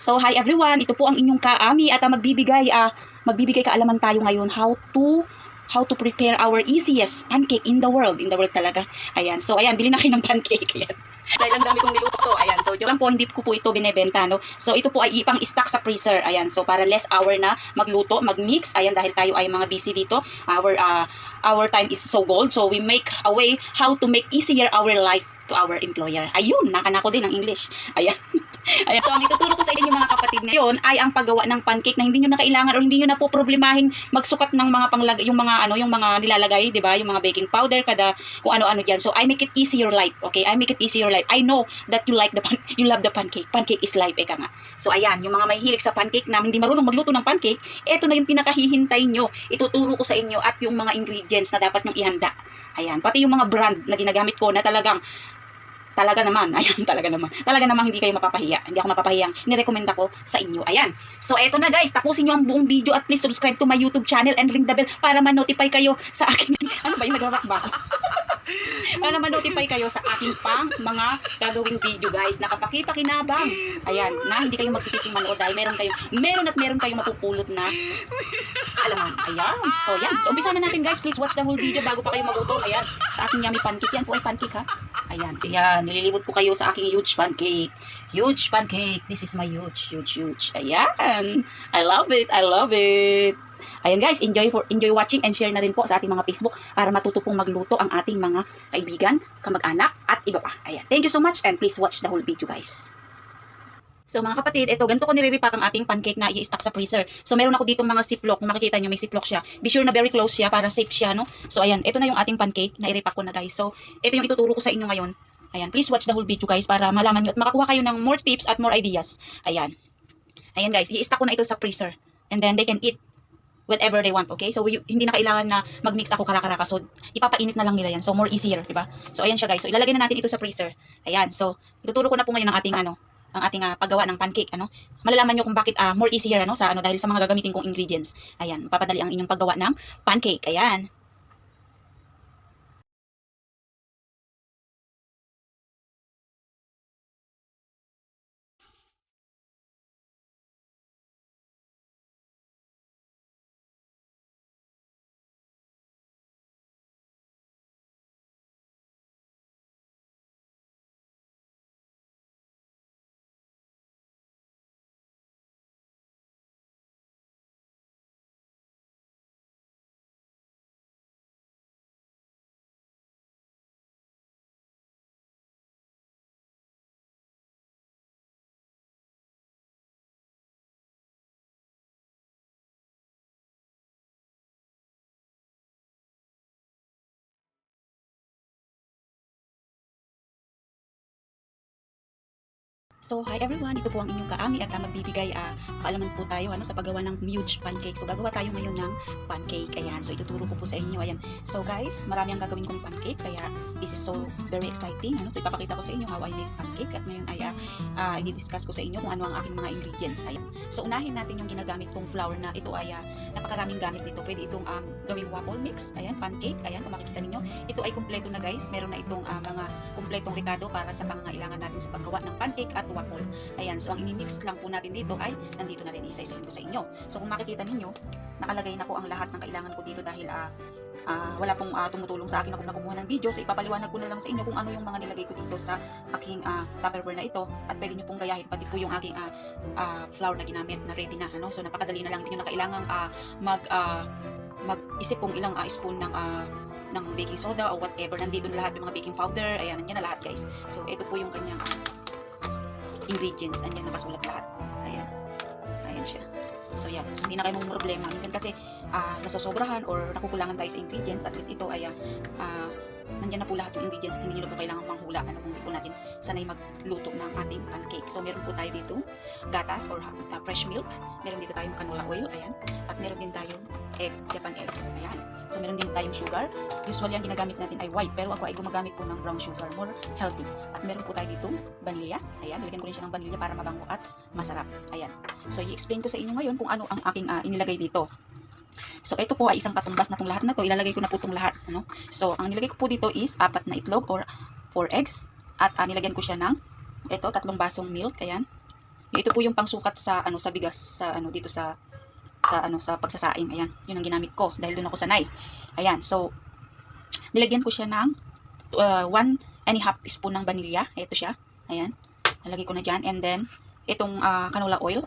So, hi everyone. Ito po ang inyong Kaami at magbibigay kaalaman tayo ngayon how to prepare our easiest pancake in the world. In the world talaga. Ayan. So, ayan, bili na kayo ng pancake. Ayan. Dahil ang dami kong niluto. Ayan. So, yun lang po, hindi ko po ito binebenta, no? So, ito po ay ipang stock sa freezer. Ayan. So, para less hour na magluto, magmix. Ayan, dahil tayo ay mga busy dito. Our time is so gold. So, we make a way how to make easier our life to our employer. Ayun, nakanako din ang English. Ayan. Ayan, so ang ituturo ko sa inyo mga kapatid ngayon ay ang paggawa ng pancake na hindi niyo na kailangan o hindi niyo na po problemahin magsukat ng mga yung mga nilalagay, 'di ba? Yung mga baking powder kada kung ano-ano diyan. So I make it easy your life, okay? I make it easy your life. I know that you love the pancake. Pancake is life, eka nga. So ayan, yung mga mahihilig sa pancake na hindi marunong magluto ng pancake, eto na yung pinakahihintay nyo. Ituturo ko sa inyo at yung mga ingredients na dapat nyong ihanda. Ayan, pati yung mga brand na ginagamit ko na talaga naman hindi kayo mapapahiya. Hindi ako mapapahiyang nirekomenda ko sa inyo. Ayan. So, eto na guys. Tapusin nyo ang buong video at please subscribe to my YouTube channel and ring the bell para ma-notify kayo sa aking... Ano ba yung nag-rock ba ako? Para ma-notify kayo sa aking pang mga gagawing video guys. Nakapakipakinabang. Ayan. Na hindi kayo magsisising manood dahil meron kayong matupulot na alaman. Ayan. So, yan. So, umpisa na natin guys. Please watch the whole video bago pa kayo magutom. Ayan. Sa aking yummy pancake. Yan po ay pancake ha. Ayan. Ayan. Nililibot ko kayo sa aking huge pancake. Huge pancake. This is my huge. Ayan. I love it. Ayan guys, enjoy watching and share na rin po sa ating mga Facebook para matuto pong magluto ang ating mga kaibigan, kamag-anak at iba pa. Ayan. Thank you so much and please watch the whole video guys. So mga kapatid, ito, ganito ko nire-repack ang ating pancake na i-stack sa freezer. So meron ako dito mga ziplock, kung makikita nyo may ziplock siya. Be sure na very close siya para safe siya, no? So ayan, ito na yung ating pancake na i-repack ko na guys. So ito yung ituturo ko sa inyo ngayon. Ayan, please watch the whole video guys para malaman nyo at makakuha kayo ng more tips at more ideas. Ayan. Ayan guys, i-stack ko na ito sa freezer. And then they can eat whatever they want, okay? So hindi na kailangan na mag-mix ako kara-karaka. So ipapainit na lang nila yan. So more easier, 'di ba? So ayan siya guys. So ilalagay na natin ito sa freezer. Ayan. So ituturo ko na po ngayon ang ating paggawa ng pancake, ano? Malalaman niyo kung bakit more easier dahil sa mga gagamitin kong ingredients. Ayan, mapapadali ang inyong paggawa ng pancake. Ayan. So, hi everyone, ito po ang inyong Kaami at magbibigay kaalaman po tayo sa paggawa ng huge pancake. So, gagawa tayo ngayon ng pancake. Ayan, so ituturo ko po sa inyo. Ayan. So guys, marami ang gagawin kong pancake kaya this is so very exciting. So, ipapakita ko sa inyo how I make pancake at ngayon ay i-discuss ko sa inyo kung ano ang aking mga ingredients. Ayan. So, unahin natin yung ginagamit kong flour na ito ay napakaraming gamit nito. Pwede itong gawing waffle mix. Ayan, pancake. Ayan, kung makikita ninyo. Ito ay kumpleto na guys. Meron na itong mga kumpletong ricado para sa pangangailangan natin sa paggawa ng pancake at waffle. Ayan, so ang ini-mix lang po natin dito ay nandito na rin, isa-isahin ko sa inyo. So kung makikita ninyo, nakalagay na po ang lahat ng kailangan ko dito dahil wala pong tumutulong sa akin na kumuha ng video. So ipapaliwanag ko na lang sa inyo kung ano yung mga nilagay ko dito sa aking Tupperware na ito at pwede nyo pong gayahin pati po yung aking flour na ginamit na ready na. So napakadali na lang, hindi nyo na kailangang mag-isip kung ilang spoon ng baking soda o whatever. Nandito na lahat yung mga baking powder. Ayan, nandiyan na lahat guys. So ito po yung kanyang ingredients. Andyan nakasulat lahat. Ayan. Ayan siya. So yan. So, hindi na kayo mong problema. Minsan kasi nasosobrahan or nakukulangan tayo sa ingredients. At least ito ay nandyan na po lahat yung ingredients at hindi nyo na po kailangan manghula kung hindi po natin sanay magluto ng ating pancake. So meron po tayo dito gatas or fresh milk. Meron dito tayong canola oil. Ayan. At meron din tayong Japan eggs. Ayan. So meron din tayong sugar. Usually ang ginagamit natin ay white pero ako ay gumagamit po ng brown sugar, more healthy. At meron po tayo dito vanilla. Ayan, nilagyan ko rin siya ng vanilla para mabango at masarap. Ayan. So i-explain ko sa inyo ngayon kung ano ang aking inilagay dito. So ito po ay isang katumbas na itong lahat na to. Ilalagay ko na po itong lahat. So ang nilagay ko po dito is 4 na itlog or 4 eggs. At nilagyan ko siya ng 3 basong milk. Ayan. Ito po yung pangsukat sa ano sa bigas sa ano dito sa sa pagsasaing. Ayan, yun ang ginamit ko dahil doon ako sanay. Ayan, so nilagyan ko siya ng 1.5 spoon ng vanilya. Ito siya. Ayan, nalagay ko na dyan. And then itong canola oil,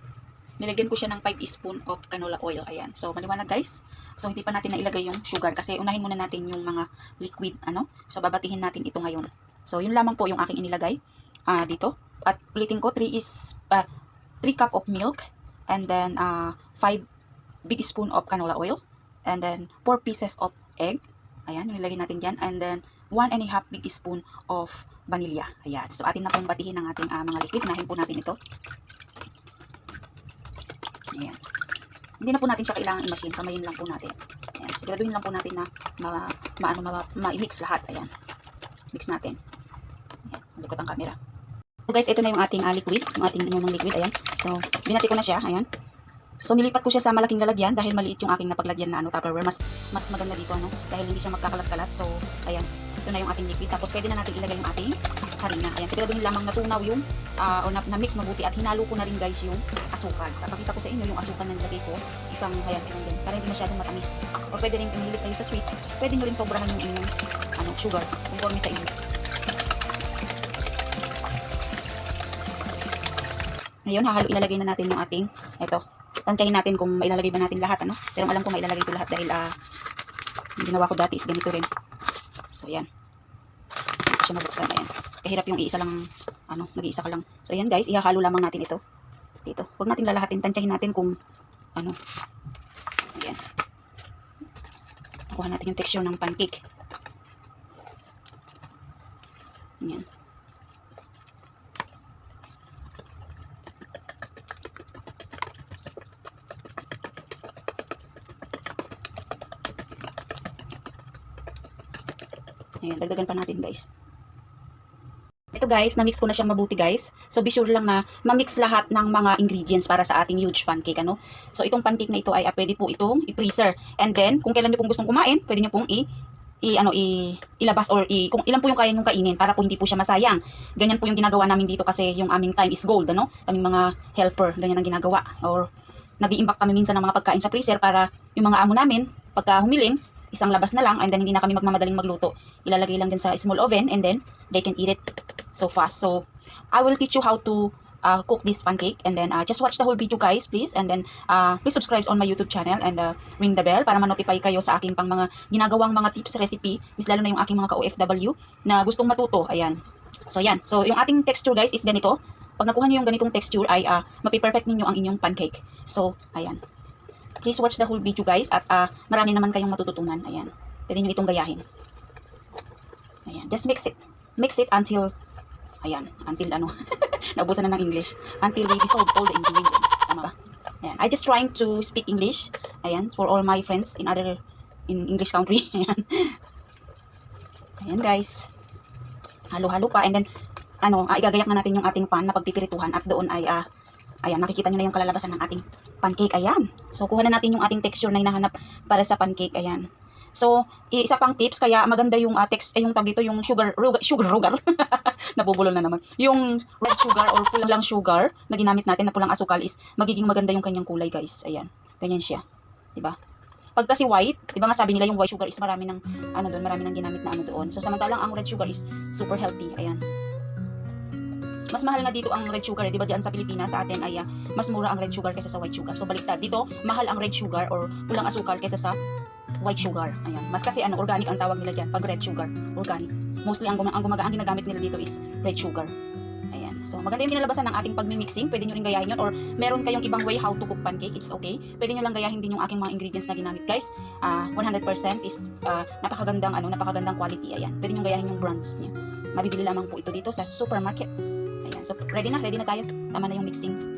nilagyan ko siya ng 5 spoon of canola oil. Ayan, so maliwanag guys. So hindi pa natin nailagay yung sugar kasi unahin muna natin yung mga liquid ano. So babatihin natin ito ngayon. So yun lamang po yung aking inilagay dito. At ulitin ko, 3 cup of milk, and then 5 big spoon of canola oil, and then 4 pieces of egg. Ayan, nilagay natin dyan. And then 1.5 big spoon of vanilla. Ayan, so atin na pong batihin ang ating mga liquid. Unahin po natin ito. Ayan. Hindi na po natin siya kailangan i-machine. Kamayin lang po natin. Ayan, siguraduhin lang po natin na ma-mix lahat. Ayan, mix natin. Ayan, malikot ang camera. So guys, ito na yung ating liquid, yung ating inyong liquid, ayan. So, binati ko na siya, ayan. So, nilipat ko siya sa malaking lalagyan dahil maliit yung aking napaglagyan na Tupperware. Mas maganda dito, ano, dahil hindi siya magkakalat-kalat. So, ayan, ito na yung ating liquid. Tapos, pwede na natin ilagay yung ating harina. Ayan, siguraduhin lamang natunaw yung, o na-mix mabuti at hinalo ko na rin guys yung asukal. Papakita ko sa inyo yung asukal na nilagay ko. Isang, ayan, din, para hindi masyadong matamis. O pwede rin, pimilit kayo sa sweet, pwede nyo rin sobrahan yung inyong, sugar, conforme sa inyo. Ngayon, ilalagay na natin yung ating, ito, tantayin natin kung mailalagay ba natin lahat, ano? Pero alam ko mailalagay ko lahat dahil, yung ginawa ko dati is ganito rin. So, ayan. Ito siya mabuksan, ayan. Kahirap yung iisa lang, nag-iisa ka lang. So, ayan guys, ihahalo lamang natin ito. Dito. Huwag natin lalahatin, tantayin natin kung, ayan. Nakuha natin yung texture ng pancake. Ayan. Ayan, dagdagan pa natin guys. Ito guys, na-mix ko na siyang mabuti guys. So be sure lang na ma-mix lahat ng mga ingredients para sa ating huge pancake, ano. So itong pancake na ito ay pwede po itong i-freezer. And then, kung kailan niyo pong gustong kumain, pwede niyo pong ilabas or kung ilan po yung kaya nyong kainin para po hindi po siya masayang. Ganyan po yung ginagawa namin dito kasi yung aming time is gold, ano. Kaming mga helper, ganyan ang ginagawa. Or nag-i-imbak kami minsan ng mga pagkain sa freezer para yung mga amo namin, pagka humiling, isang labas na lang and then hindi na kami magmamadaling magluto. Ilalagay lang din sa small oven and then they can eat it so fast. So, I will teach you how to cook this pancake and then just watch the whole video guys please, and then please subscribe on my YouTube channel and ring the bell para ma-notify kayo sa aking pang mga ginagawang mga tips recipe, mas lalo na yung aking mga ka-OFW na gustong matuto. Ayan. So, yan. So, yung ating texture guys is ganito. Pag nakuha nyo yung ganitong texture ay mapiperfect ninyo ang inyong pancake. So, ayan. Please watch the whole video guys at marami naman kayong matututunan. Ayan. Pwede nyo itong gayahin. Ayan. Just mix it. Mix it until, ayan, until naubusan na ng English. Until we dissolve all the ingredients. Tama ba? Ayan. I just trying to speak English. Ayan. For all my friends in English country. Ayan. Ayan guys. Halo-halo pa. And then, igagayak na natin yung ating pan na pagpipirituhan at doon ay, ayan, makikita nyo na yung kalalabasan ng ating pancake. Ayan. So, kuha na natin yung ating texture na hinahanap para sa pancake. Ayan. So, isa pang tips, kaya maganda yung yung tag dito, yung sugar. Nabubulol na naman. Yung red sugar or pulang sugar na ginamit natin na pulang asukal is magiging maganda yung kanyang kulay, guys. Ayan. Ganyan siya. 'Di ba? Pag kasi white, 'di ba nga sabi nila yung white sugar is marami ng marami ng ginamit na doon. So, samantalang ang red sugar is super healthy. Ayan. Mas mahal nga dito ang red sugar, di ba diyan sa Pilipinas sa atin ay mas mura ang red sugar kaysa sa white sugar. So baliktad, dito mahal ang red sugar or pulang asukal kaysa sa white sugar. Ayan. Mas kasi organic ang tawag nila diyan pag red sugar, organic. Mostly ang ginagamit nila dito is red sugar. Ayan. So maganda yung kinalabasan ng ating pagmi-mixing. Pwede nyo rin gayahin yun or meron kayong ibang way how to cook pancake, it's okay. Pwede nyo lang gayahin din yung aking mga ingredients na ginamit, guys. 100% is napakagandang quality. Ayan. Pwede nyo gayahin yung brands niya. Mabibili lamang po ito dito sa supermarket. Ayan. So, ready na tayo. Tama na yung mixing.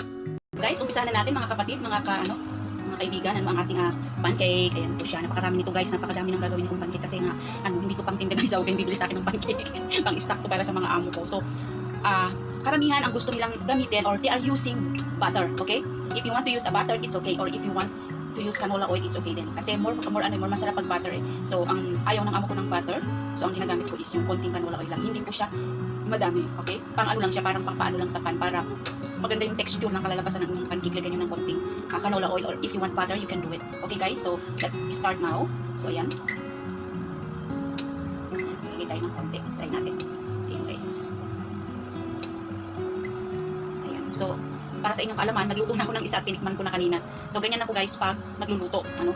Guys, umpisahan na natin mga kapatid, mga kaibigan, ang ating pancake. Ayan po siya. Napakarami nito guys. Napakadami ng gagawin kong pancake kasi hindi ko pang tinda guys. Huwag kayong bibili sa akin ng pancake. Pang stock ko para sa mga amo ko. So, karamihan ang gusto nilang gamitin or they are using butter. Okay? If you want to use a butter, it's okay. Or if you want to use canola oil, it's okay din. Kasi more masarap pag butter eh. So, ang ayaw ng amo ko ng butter. So, ang ginagamit ko is yung konting canola oil lang. Hindi po siya madami, okay? Pang lang siya, parang pang paano lang sa pan para maganda yung texture ng kalalabasan ng inyong pancake. Lagyan nyo ng konting canola oil, or if you want butter, you can do it. Okay guys, so let's start now. So ayan. Lagay tayo ng konti. Try natin. Ayan guys. Ayan. So, para sa inyong kaalaman, nagluto na ako ng isa at tinikman ko na kanina. So, ganyan ako guys pag nagluluto. Ano?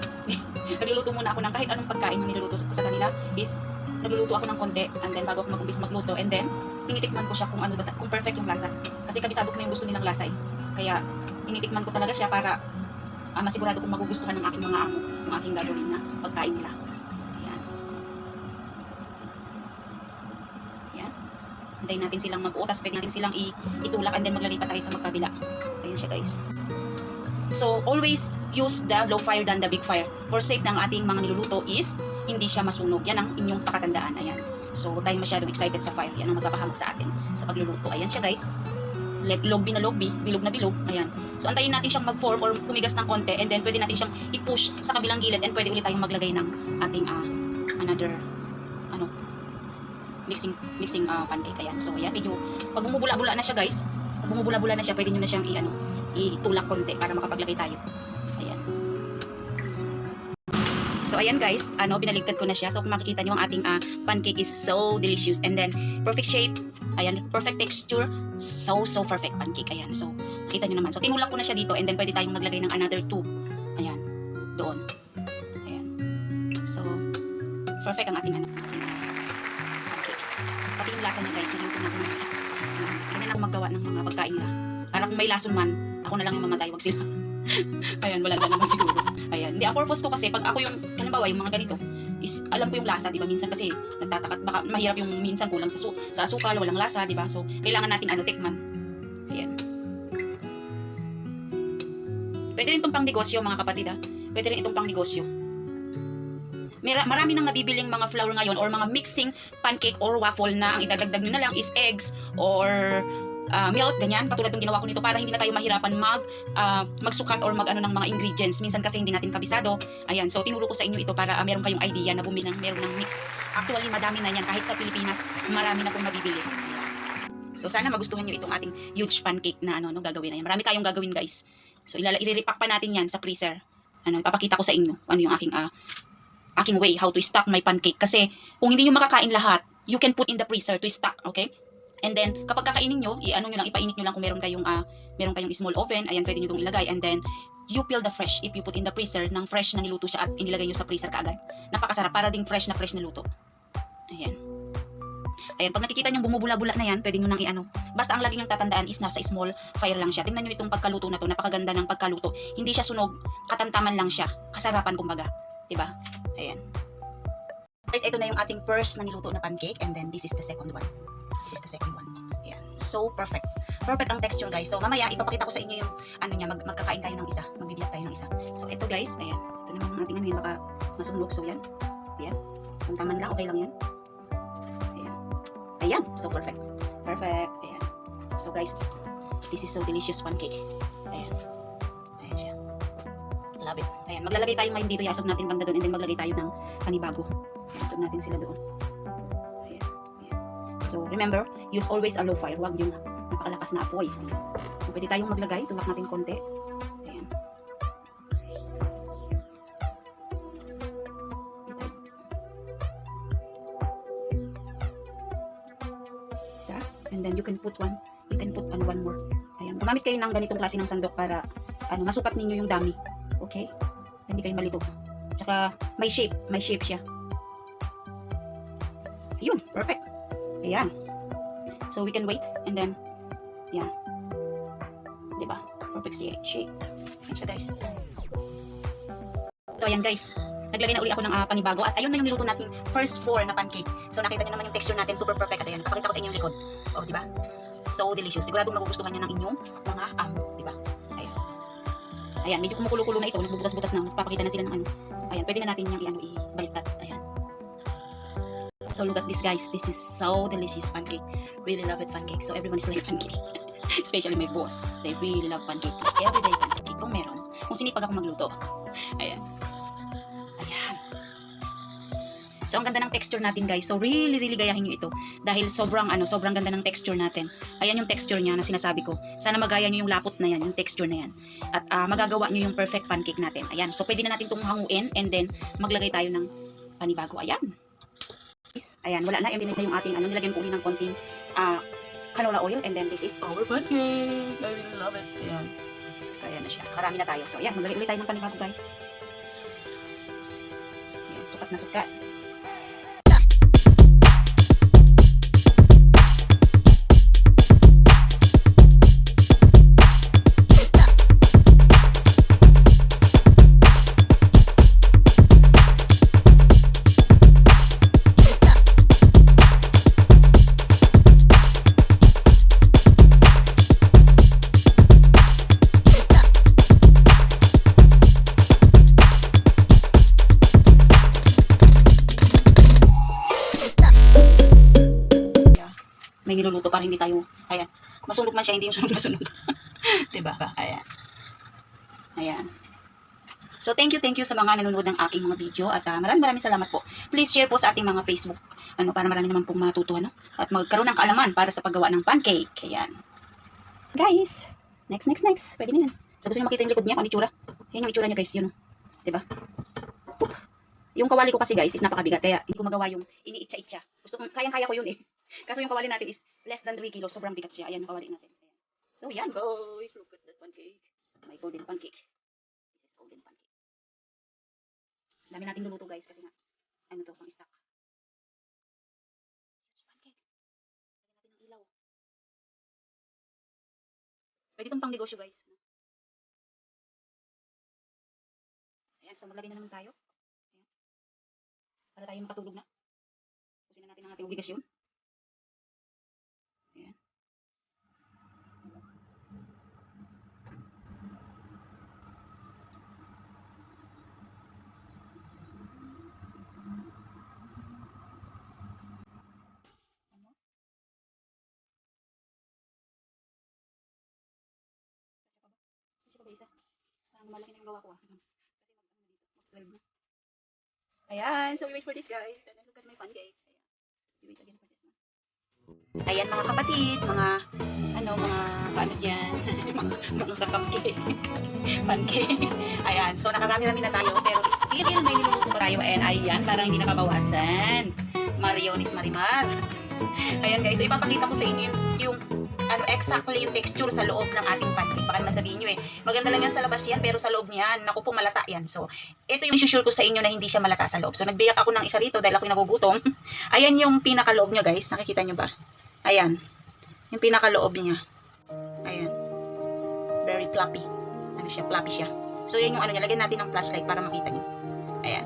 Nagluluto muna ako ng kahit anong pagkain na niluluto ko sa kanila is nagluluto ako ng konti, and then bago ako mag-umpisa magluto, and then tinitikman ko siya kung ano ba, kung perfect yung lasa. Kasi kabisado ko na yung gusto nilang lasa eh. Kaya tinitikman ko talaga siya para masigurado kung magugustuhan ng aking mga amo yung aking gagawin na pagkain nila. Ayan. Ayan. Hintayin natin silang mag-utas, pwede natin silang itulak, and then maglagay pa tayo sa magkabila. Ayan siya guys. So, always use the low fire than the big fire. For safe ng ating mga niluluto is hindi siya masunog. Yan ang inyong pakatandaan. Ayan. So, huwag tayong masyadong excited sa fire. Yan ang magpapahamog sa atin sa pagluluto. Ayan siya guys. Logbi na logbi, bilog na bilog. Ayan. So, antayin natin siyang mag-form or tumigas ng konti, and then pwede natin siyang i-push sa kabilang gilid, and pwede ulit tayong maglagay ng ating another mixing pancake. Ayan. So, ayan. Medyo pag bumubula-bula na siya guys, pag bumubula-bula na siya, pwede nyo na siyang itulak konti para makapaglagay tayo. Ayan. So, ayan guys, binaligtad ko na siya. So, kung makikita nyo, ang ating pancake is so delicious. And then, perfect shape. Ayan, perfect texture. So perfect pancake. Ayan. So, makita nyo naman. So, tinulak ko na siya dito, and then pwede tayong maglagay ng another 2. Ayan. Doon. Ayan. So, perfect ang ating pancake. Pati yung lasa niya guys, nagluto na ko ng isa. Ganyan ako maggawa ng mga pagkain nila. Para kung may lason man, ako na lang yung mamatay, wag sila. Ayan, wala na naman siguro. Ayan, hindi, ang purpose ko kasi, pag ako yung, halimbawa, yung mga ganito, is, alam ko yung lasa, di ba? Minsan kasi, nagtatakat, baka mahirap yung minsan kulang sa asukal, walang lasa, di ba? So, kailangan natin tikman. Ayan. Pwede rin itong pang negosyo, mga kapatid, ha? Pwede rin itong pang negosyo. Marami nang nabibiling mga flour ngayon, or mga mixing pancake or waffle na ang idadagdag nyo na lang is eggs, or milk, ganyan. Katulad ng ginawa ko nito para hindi na tayo mahirapan magsukat or ng mga ingredients. Minsan kasi hindi natin kabisado. Ayan, so tinuro ko sa inyo ito para meron kayong idea na bumili meron ng mix. Actually, madami na yan. Kahit sa Pilipinas, marami na pong mabibili. So, sana magustuhan nyo itong ating huge pancake na gagawin na yan. Marami tayong gagawin, guys. So, i-repack pa natin yan sa freezer. Ipapakita ko sa inyo ano yung aking way how to stock my pancake. Kasi, kung hindi nyo makakain lahat, you can put in the freezer to stock, okay? And then, kapag kakainin nyo, ipainit nyo lang kung meron kayong small oven, ayan, pwede nyo itong ilagay. And then, you peel the fresh. If you put in the freezer, ng fresh na niluto siya at inilagay nyo sa freezer kaagad. Napakasarap, para ding fresh na luto. Ayan. Ayan, pag nakikita nyo bumubula-bula na yan, pwede nyo nang Basta ang lagi nyong tatandaan is nasa small fire lang siya. Tingnan nyo itong pagkaluto na to, napakaganda ng pagkaluto. Hindi siya sunog, katamtaman lang siya. Kasarapan kumbaga. Diba? Ayan. Guys, ito na yung ating first na niluto na pancake, and then this is the second one. This is the second one. Ayan. So, perfect. Perfect ang texture, guys. So, mamaya, ipapakita ko sa inyo yung, magkakain tayo ng isa. Magbibiyak tayo ng isa. So, ito, guys. Ayan. Ito naman ang ating yan. Baka masunog. So, yan. Ayan. Kung taman lang, okay lang yan. Ayan. Ayan. So, perfect. Perfect. Ayan. So, guys, this is so delicious pancake. Ayan. Ayan siya. Love it. Ayan. Maglalagay tayo ngayon dito. Iasog natin banda doon, and then maglagay tayo ng panibago. Iasog natin sila doon. So, remember, use always a low fire. Huwag yung napakalakas na apoy. Ayan. So, pwede tayong maglagay. Tulak natin konti. Ayan. Isa. And then, you can put one. You can put one more. Ayan. Gumamit kayo ng ganitong klase ng sandok para masukat ninyo yung dami. Okay? Hindi kayo malito. Tsaka, may shape. May shape siya. Yun. Perfect. Ayan. So, we can wait. And then, yan. Diba? Perfect shape. Ayan siya, guys. So, ayan, guys. Naglagay na uli ako ng panibago. At ayun na yung niluto natin first 4 na pancake. So, nakita nyo naman yung texture natin. Super perfect. At ayan, papakita ko sa inyo yung likod. Oh, diba? So delicious. Siguradong magugustuhan niya ng inyong mga amo. Diba? Ayan. Ayan, medyo kumukulo-kulo na ito. Nagbubutas-butas na. Nagpapakita na sila ng Ayan, pwede na natin yung ibaliktad. Ayan. So look at this, guys. This is so delicious pancake. Really love it, pancake. So everyone is like pancake. Especially my boss. They really love pancake. Like everyday pancake. Kung meron. Kung sinipag ako magluto. Ayan. Ayan. So So, ang ganda ng texture natin, guys. So, really, really gayahin nyo ito. Dahil sobrang ganda ng texture natin. Ayan yung texture niya na sinasabi ko. Sana magaya nyo yung lapot na yan, yung texture na yan. At magagawa nyo yung perfect pancake natin. Ayan. So, pwede na natin itong hanguin and then maglagay tayo ng panibago. Ayan. Ayan, wala na. Yung binigay yung ating, nilagyan ko ulit ng konting canola oil and then this is our pancake. I really love it. Ayan. Ayan na siya. Marami na tayo. So, ayan. Maglagay ulit tayo ng panibago, guys. Ayan. Sukat na sukat. May niluluto para hindi tayo, ayan, masunog man siya, hindi yung sunog na sunog. Diba? Ayan. Ayan. So, thank you sa mga nanonood ng aking mga video at maraming salamat po. Please share po sa ating mga Facebook, para marami naman pong matutuwa, at magkaroon ng kaalaman para sa paggawa ng pancake. Ayan. Guys, next. Pwede na yan. So, gusto nyo makita yung likod niya, kung ano itsura? Yan yung itsura niya, guys, yun. Diba? Poop. Yung kawali ko kasi, guys, is napakabigat, kaya hindi ko magawa yung iniitsa-itsa. Kayang-kaya ko yun eh. Kaso yung kawali natin is less than 3 kilos. Sobrang bigat siya. Ayan yung kawali natin. Ayan. So, yan guys. Look at that pancake. My golden pancake. This is golden pancake. Dami nating luluto guys. Kasi nga, pang stock. Pancake. Lagyan natin ng ilaw. Pwede itong pang negosyo guys. Ayan. So, maglagay na naman tayo. Ayan. Para tayo makatulog na. Pusin na natin ang ating obligasyon. Ayan. Kasi pa ba isa? Malaki na yung gawa ko Kasi mag-12 na. Ayan. So, we wait for this guys. And look at my pancake. Ayan. We wait again for this one. Ayan mga kapatid, mga paano dyan, mga kakapcake, pancake. Ayan, so nakarami-rami na tayo, pero still may niluluto pa tayo, and ayan, parang hindi nababawasan. Mariones Marimar. Ayan guys, so ipapakita ko sa inyo yung exactly yung texture sa loob ng ating pancake. Baka naman sabihin nyo maganda lang yan sa labas yan, pero sa loob niyan, naku po, malata yan. So, ito yung isusure ko sa inyo na hindi siya malata sa loob. So, nagbiyak ako ng isa rito dahil ako nagugutom. Ayan yung pinakaloob niya guys, nakikita nyo ba? Ayan, yung pinakaloob niya. Ayan, very fluffy. Fluffy siya. So, yan yung niya, lagyan natin ng flashlight para makita nyo. Ayan.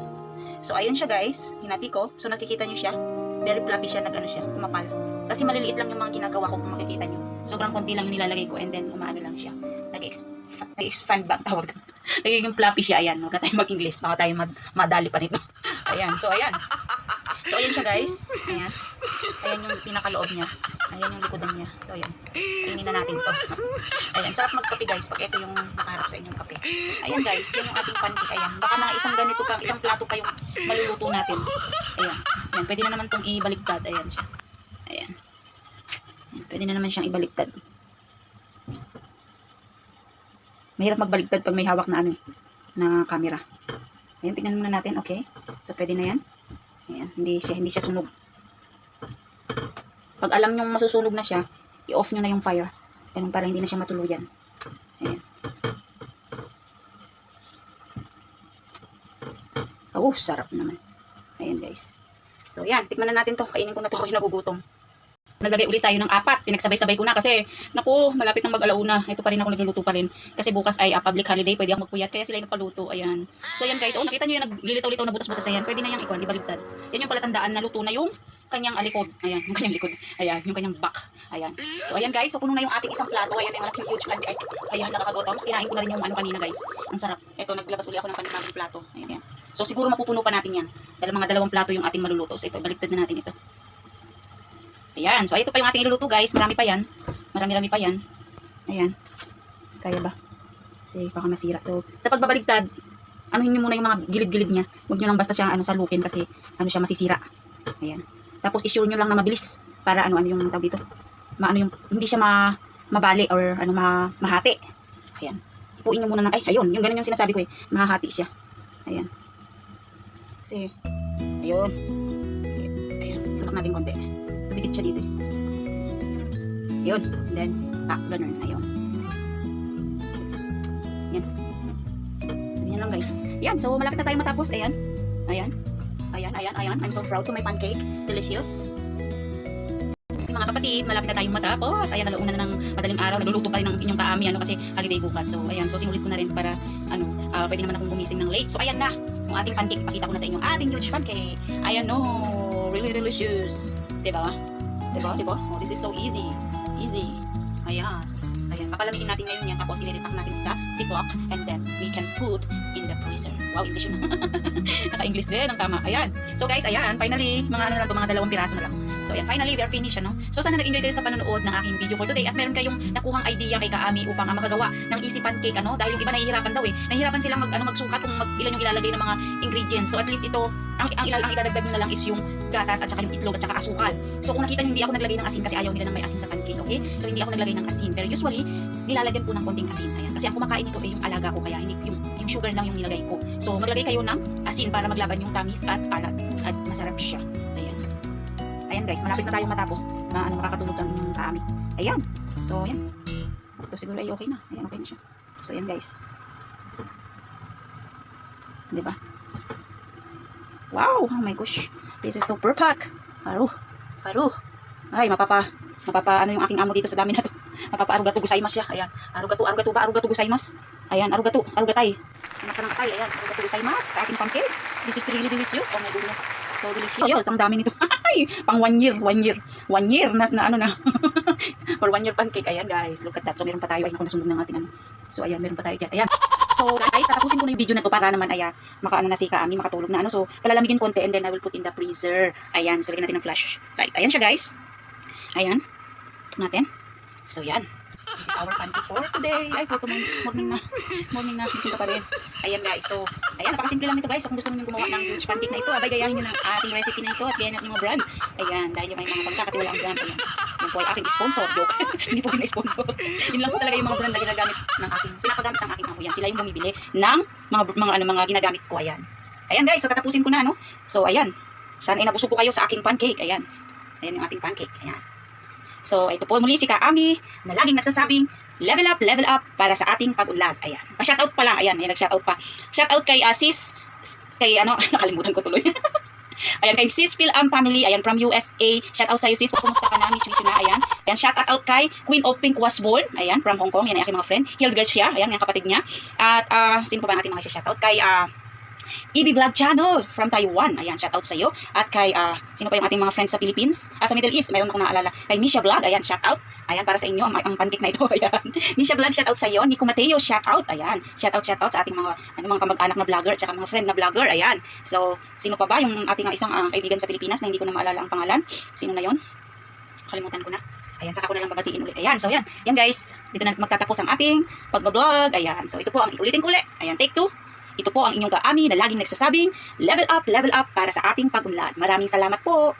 So, ayan siya guys, hinati ko. So, nakikita nyo siya, very fluffy siya, siya, kumapal. Kasi maliliit lang yung mga ginagawa ko kung makikita nyo. Sobrang konti lang yung nilalagay ko and then umaano lang siya. Nag-expand ba ang tawag? Nagiging fluffy siya. Ayan, huwag na tayo mag-English. Baka tayo madali pa nito. Ayan, so ayan. So ayan siya guys. Ayan. Ayan yung pinakaloob niya. Ayan yung likodan niya. So ayan. Tingin na natin ito. Ayan, sarap magkape guys pag ito yung nakaharap sa inyong kape. Ayan guys, yan yung ating pancake. Ayan. Baka na isang ganito ka, isang plato pa yung maluluto natin. Ayan. Ayan, pwede na naman itong ibaliktad. Ayan siya. Ayan. Pwede na naman siyang ibaliktad. Mahirap magbaliktad pag may hawak na na camera. Ayan, tingnan muna natin. Okay. So, pwede na yan. Ayan, hindi siya sunog. Pag alam nyong masusunog na siya, i-off nyo na yung fire. Ganun para hindi na siya matuluyan. Ayan. Oh, sarap naman. Ayan guys. So, yan. Tikman na natin to. Kainin ko na to. Ako yung nagugutom. Naglagay ulit tayo ng 4. Pinagsabay-sabay ko na kasi, naku, malapit nang mag-alauna. Ito pa rin ako nagluluto pa rin. Kasi bukas ay public holiday. Pwede ako magpuyat. Kaya sila yung nagpaluto. Ayan. So, ayan guys. Oh, nakita nyo yung naglilitaw-litaw na butas-butas na yan. Pwede na yung ikuan. Ibaligtad. Yan yung palatandaan na luto na yung kanyang likod. Ayan. Yung kanyang likod. Ayan. Yung kanyang back. Ayan. So, ayan guys. So, puno na yung ating isang plato. Ayan yung ating huge pancake. Ayan. Nakakagutom. Kinain ko na rin yung kanina guys. Ang sarap. Ito, naglabas ulit ako ng panibagong plato. Ayan. Ayan. So, siguro mapupuno pa natin yan. Dahil mga 2 plato yung ating maluluto. So, ito. Baligtad na natin ito. Ayan. So, ito pa yung ating iluluto guys. Marami pa yan. Marami-rami pa yan. Ayan. Kaya ba? Kasi baka masira. So, sa pagbabaligtad, anuhin nyo muna yung mga gilid-gilid niya. Huwag nyo lang basta siyang salukin kasi siya masisira. Ayan. Tapos i-sure nyo lang na mabilis para ano yung tawag dito. Yung hindi siya mabali or mahati. Ayan. Ipuin nyo muna ng ayun, yung ganun yung sinasabi ko mahahati siya. Ayan. Kasi ayun. Ayan, tulak natin konti. Pikit siya dito. Ayun. And then ganun. Ayun. Yan. Ganyan lang guys. Yan, so malapit na tayo matapos. Ayan. Ayan. I'm so proud to my pancake. Delicious. Mga kapatid, malapit na tayong matapos. Ayan, alauna na ng madaling araw. Nagluluto pa rin ng inyong kaami kasi holiday bukas. So ayan, so sinulit ko na rin para pwede naman akong gumising ng late. So ayan na, yung ating pancake. Pakita ko na sa inyo ating huge pancake. Ayan no, really delicious. Diba? Oh, this is so easy. Ayan. Papalamigin natin ngayon yan, tapos ililipak natin sa ziplock, and then we can put in the freezer. Wow, English yun. Naka-English din, ang tama. Ayan. So guys, ayan, finally, mga 2 piraso na lang. So ayan, finally, we are finished, So sana nag-enjoy kayo sa panonood ng aking video for today, at meron kayong nakuhang idea kay Kaami upang makagawa ng easy pancake, dahil yung iba nahihirapan daw nahihirapan silang magsukat kung ilan yung ilalagay ng mga ingredients. So at least ito, ang idadagdag nyo na lang is yung gatas at saka yung itlog at saka asukal. So kung nakita nyo, hindi ako naglagay ng asin kasi ayaw nila ng may asin sa pancake, okay? So hindi ako naglagay ng asin, pero usually nilalagyan po ng konting asin. Ayan. Kasi ang kumakain nito yung alaga ko, kaya hindi yung sugar lang yung nilagay ko. So maglagay kayo ng asin para maglaban yung tamis at alat at masarap siya. Ayan guys, malapit na tayong matapos na makakatulog lang yung Kaami. Ayan. So ayan. Ito siguro ay okay na. Ayan, okay na siya. So ayan guys. Diba? Wow! Oh my gosh. This is so perfect. Paru. Ay, mapapa yung aking amo dito sa dami na to. Mapapa-arugato gozaimasu siya. Ayan. Arugato gozaimasu. Ayan, arugatay. Ayan, arugato gozaimasu sa aking pancake. This is really delicious. Oh my goodness. So delicious. Ang dami nito. Ay, pang 1 year. 1 year na for 1 year pancake. Ayan guys, look at that. So meron pa tayo. Ay, naku, nasunog ng ating So ayan, meron pa tayo dyan. Ayan. So guys, tatapusin ko na yung video na to para naman makaano na si Kaami, makatulog na So palalamigin konti and then I will put in the freezer. Ayan, so lagyan natin ng flash. Right. Ayan siya guys. Ayan. Ito natin. So yan. This is our pancake for today. Ay, photo morning na. Gising pa rin. Ayan guys. So, ayan, napakasimple lang ito guys. So kung gusto niyo gumawa ng huge pancake na ito, abay gayahin niyo ng ating recipe na ito at gayahin natin yung mga brand. Ayan, dahil yung may mga pagkakatiwala ang brand. Ayan. Yung po ay aking sponsor. Joke. Hindi po pina-sponsor. Yun lang po talaga yung mga brand na ginagamit ng aking, pinapagamit ng aking amo. Yan, sila yung bumibili ng mga ginagamit ko. Ayan. Ayan guys, so tatapusin ko na, So, ayan. Sana ay nabusog ko kayo sa aking pancake. Ayan. Ayan yung ating pancake. Ayan. So, ito po muli si Kaami na laging nagsasabing, level up para sa ating pag-unlad. Ayan. Pa-shoutout pala. Ayan, nag-shoutout pa. Shoutout kay sis, nakalimutan ko tuloy. Ayan, kay sis Phil family. Ayan, from USA. Shoutout sa'yo sis. Kumusta ka na? Miss na. Ayan. Ayan, shoutout kay Queen of Pink was born. Ayan, from Hong Kong. Yan ay aking mga friend. Hildgard siya. Ayan, yung kapatid niya. At, sino pa ba natin mga shoutout? Kay, EB Vlog Channel from Taiwan. Ayan, shout out sa iyo. At kay sino pa yung ating mga friends sa Philippines? Sa Middle East, mayroon akong naalala. Kay Misha Vlog, ayan, shout out. Ayan, para sa inyo ang pancake na ito. Ayan. Misha Vlog, shout out sa iyo. Nico Mateo, shout out. Ayan. Shout out sa ating mga kamag-anak na vlogger at saka mga friend na vlogger. Ayan. So, sino pa ba yung ating isang kaibigan sa Pilipinas na hindi ko na maalala ang pangalan? Sino na 'yon? Kalimutan ko na. Ayan, saka ko na lang babatiin ulit. Ayan, so yan. Yan guys, dito na magtatapos ang ating pag-vlog. Ayan, so ito po ang ulitin ko ulit. Ayan, take 2. Ito po ang inyong Kaami na laging nagsasabing, level up para sa ating pag-unlad. Maraming salamat po.